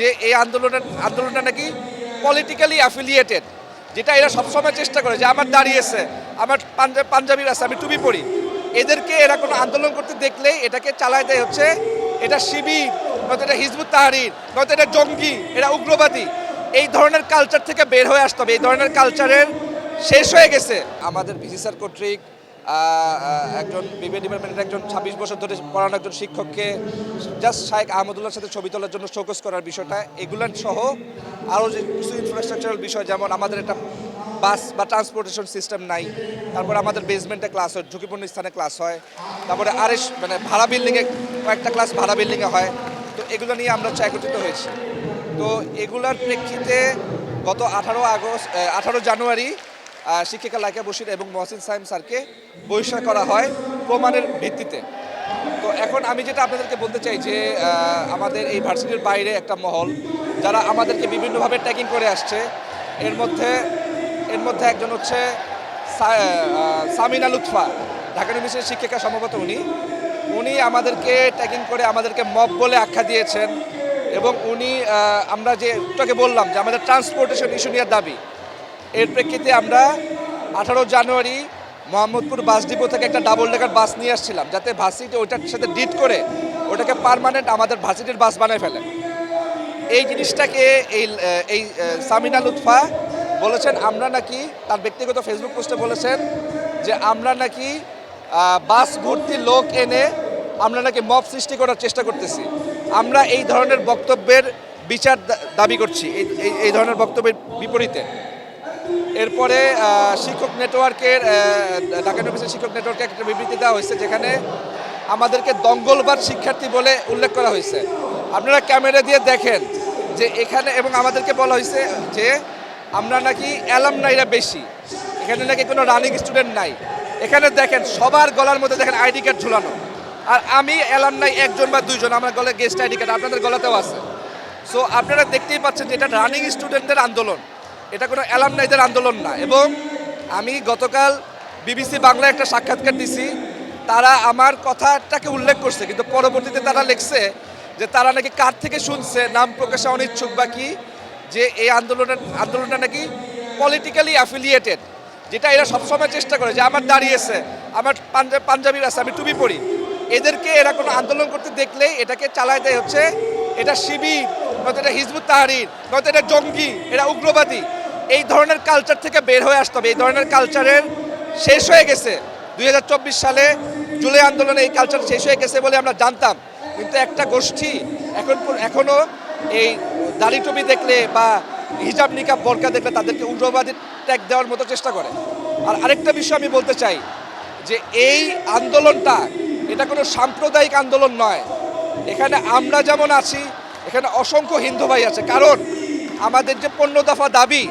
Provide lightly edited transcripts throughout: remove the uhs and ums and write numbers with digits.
যে এই আন্দোলনটা নাকি পলিটিক্যালি অ্যাফিলিয়েটেড, যেটা এরা সবসময় চেষ্টা করে যে আমার দাঁড়িয়েছে, আমার পাঞ্জাবি আছে, আমি টুপি পরি, এদেরকে এরা কোনো আন্দোলন করতে দেখলেই এটাকে চালায় দেয় হচ্ছে এটা শিবির, নয়তো এটা হিজবুত তাহরির, নয়তো এটা জঙ্গি, এটা উগ্রবাদী। এই ধরনের কালচার থেকে বের হয়ে আসতে হবে। এই ধরনের কালচারের শেষ হয়ে গেছে। আমাদের ভিসি স্যার কর্তৃক একজন বিবিএ ডিপার্টমেন্টের একজন ২৬ বছর ধরে পড়ানো একজন শিক্ষককে জাস্ট শাইখ আহমদুল্লাহর সাথে ছবি তোলার জন্য শোকজ করার বিষয়টা, এগুলার সহ আরও যে কিছু ইনফ্রাস্ট্রাকচারাল বিষয়, যেমন আমাদের একটা বাস বা ট্রান্সপোর্টেশন সিস্টেম নাই, তারপরে আমাদের বেসমেন্টে ক্লাস হয়, ঝুঁকিপূর্ণ স্থানে ক্লাস হয়, তারপরে মানে ভাড়া বিল্ডিংয়ে কয়েকটা ক্লাস ভাড়া বিল্ডিংয়ে হয়। তো এগুলো নিয়ে আমরা একত্রিত হয়েছি। তো এগুলার প্রেক্ষিতে গত 18 জানুয়ারি শিক্ষিকা লাইকা বশির এবং মহসিন সাইম স্যারকে বহিষ্কার করা হয় প্রমাণের ভিত্তিতে। তো এখন আমি যেটা আপনাদেরকে বলতে চাই যে আমাদের এই ভার্সিটির বাইরে একটা মহল যারা আমাদেরকে বিভিন্নভাবে ট্যাগিং করে আসছে, এর মধ্যে একজন হচ্ছে সামিনা লুৎফা, ঢাকা ইউনিভার্সিটির শিক্ষিকা সম্ভবত উনি আমাদেরকে ট্যাগিং করে আমাদেরকে মব বলে আখ্যা দিয়েছেন। এবং আমরা যে একটু বললাম যে আমাদের ট্রান্সপোর্টেশন ইস্যু নিয়ে দাবি, এর প্রেক্ষিতে আমরা 18 জানুয়ারি মোহাম্মদপুর বাস ডিপো থেকে একটা ডাবল ডেকার বাস নিয়ে আসছিলাম, যাতে ভার্সিটি ওইটার সাথে ডিট করে ওটাকে পার্মানেন্ট আমাদের ভার্সিটির বাস বানায় ফেলে। এই জিনিসটাকে এই সামিনা লুৎফা বলেছেন, আমরা নাকি তার ব্যক্তিগত ফেসবুক পোস্টে বলেছেন যে আমরা নাকি বাস ভর্তি লোক এনে আমরা নাকি মব সৃষ্টি করার চেষ্টা করতেছি। আমরা এই ধরনের বক্তব্যের বিচার দাবি করছি, এই ধরনের বক্তব্যের বিপরীতে। এরপরে শিক্ষক নেটওয়ার্কের ঢাকা ইউনিভার্সিটি শিক্ষক নেটওয়ার্কে একটা বিবৃতি দেওয়া হয়েছে, যেখানে আমাদেরকে দঙ্গলবাদ শিক্ষার্থী বলে উল্লেখ করা হয়েছে। আপনারা ক্যামেরা দিয়ে দেখেন যে এখানে, এবং আমাদেরকে বলা হয়েছে যে আমরা নাকি অ্যালামনাইরা বেশি, এখানে নাকি কোনো রানিং স্টুডেন্ট নাই। এখানে দেখেন সবার গলার মধ্যে দেখেন আইডি কার্ড ঝুলানো, আর আমি অ্যালামনাই একজন বা দুইজন, আমার গলায় গেস্ট আইডি কার্ড, আপনাদের গলাতেও আছে। সো আপনারা দেখতেই পাচ্ছেন যে এটা রানিং স্টুডেন্টদের আন্দোলন, এটা কোনো অ্যালামনাইদের আন্দোলন না। এবং আমি গতকাল বিবিসি বাংলায় একটা সাক্ষাৎকার দিছি, তারা আমার কথাটাকে উল্লেখ করছে, কিন্তু পরবর্তীতে তারা লিখছে যে তারা নাকি কার থেকে শুনছে, নাম প্রকাশে অনিচ্ছুক বা কি, যে এই আন্দোলনটা নাকি পলিটিক্যালি অ্যাফিলিয়েটেড, যেটা এরা সবসময় চেষ্টা করে যে আমার দাঁড়িয়েছে, আমার পাঞ্জাবি আছে, আমি টুপি পরি, এদেরকে এরা কোনো আন্দোলন করতে দেখলেই এটাকে চালায় দেয় হচ্ছে এটা শিবির, নয়তো এটা হিজবুত তাহরির, নয়তো এটা জঙ্গি, এটা উগ্রবাদী। এই ধরনের কালচার থেকে বের হয়ে আসতে হবে। এই ধরনের কালচারের শেষ হয়ে গেছে 2024 সালে জুলাই আন্দোলনে এই কালচার শেষ হয়ে গেছে বলে আমরা জানতাম, কিন্তু একটা গোষ্ঠী এখনও এই দাড়ি টুপি দেখলে বা হিজাব নিকাব বোরকা দেখলে তাদেরকে উগ্রবাদী ট্যাগ দেওয়ার মতো চেষ্টা করে। আর আরেকটা বিষয় আমি বলতে চাই যে এই আন্দোলনটা এটা কোনো সাম্প্রদায়িক আন্দোলন নয়। এখানে আমরা যেমন আছি, এখানে অসংখ্য হিন্দু ভাই আছে, কারণ আমাদের যে 15 দফা দাবি,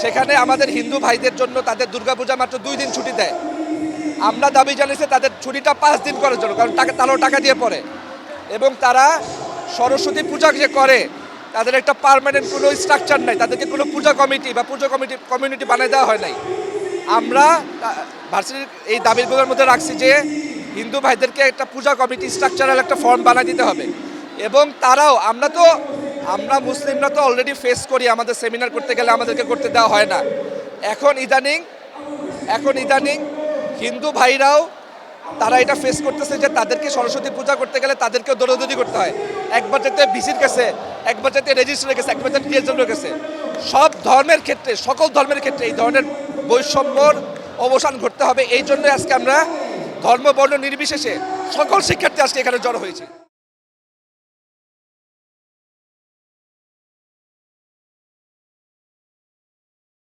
সেখানে আমাদের হিন্দু ভাইদের জন্য তাদের দুর্গাপূজা মাত্র 2 দিন ছুটি দেয়। আমরা দাবি জানিয়েছি তাদের ছুটিটা 5 দিন করার জন্য, কারণ তারাও টাকা দিয়ে পড়ে, এবং তারা সরস্বতী পূজা যে করে তাদের একটা পার্মানেন্ট কোনো স্ট্রাকচার নাই, তাদেরকে কোনো পূজা কমিটি বা কমিউনিটি বানিয়ে দেওয়া হয় নাই। আমরা ভার্সিটির এই দাবিগুলোর মধ্যে রাখছি যে হিন্দু ভাইদেরকে একটা পূজা কমিটি স্ট্রাকচারাল একটা ফর্ম বানিয়ে দিতে হবে। এবং তারাও, আমরা মুসলিমরা তো অলরেডি ফেস করি, আমাদের সেমিনার করতে গেলে আমাদেরকে করতে দেওয়া হয় না। এখন ইদানিং হিন্দু ভাইরাও তারা এটা ফেস করতেছে যে তাদেরকে সরস্বতী পূজা করতে গেলে তাদেরকেও দৌড়াদৌড়ি করতে হয়, একবার যাতে ভিসির কাছে, একবার যাতে রেজিস্ট্রারের কাছে, একবার যাতে ডিএসডব্লিউর কাছে। সকল ধর্মের ক্ষেত্রে এই ধরনের বৈষম্যর অবসান ঘটতে হবে। এই জন্য আজকে আমরা ধর্ম বর্ণ নির্বিশেষে সকল শিক্ষার্থী আজকে এখানে জড়ো হয়েছে।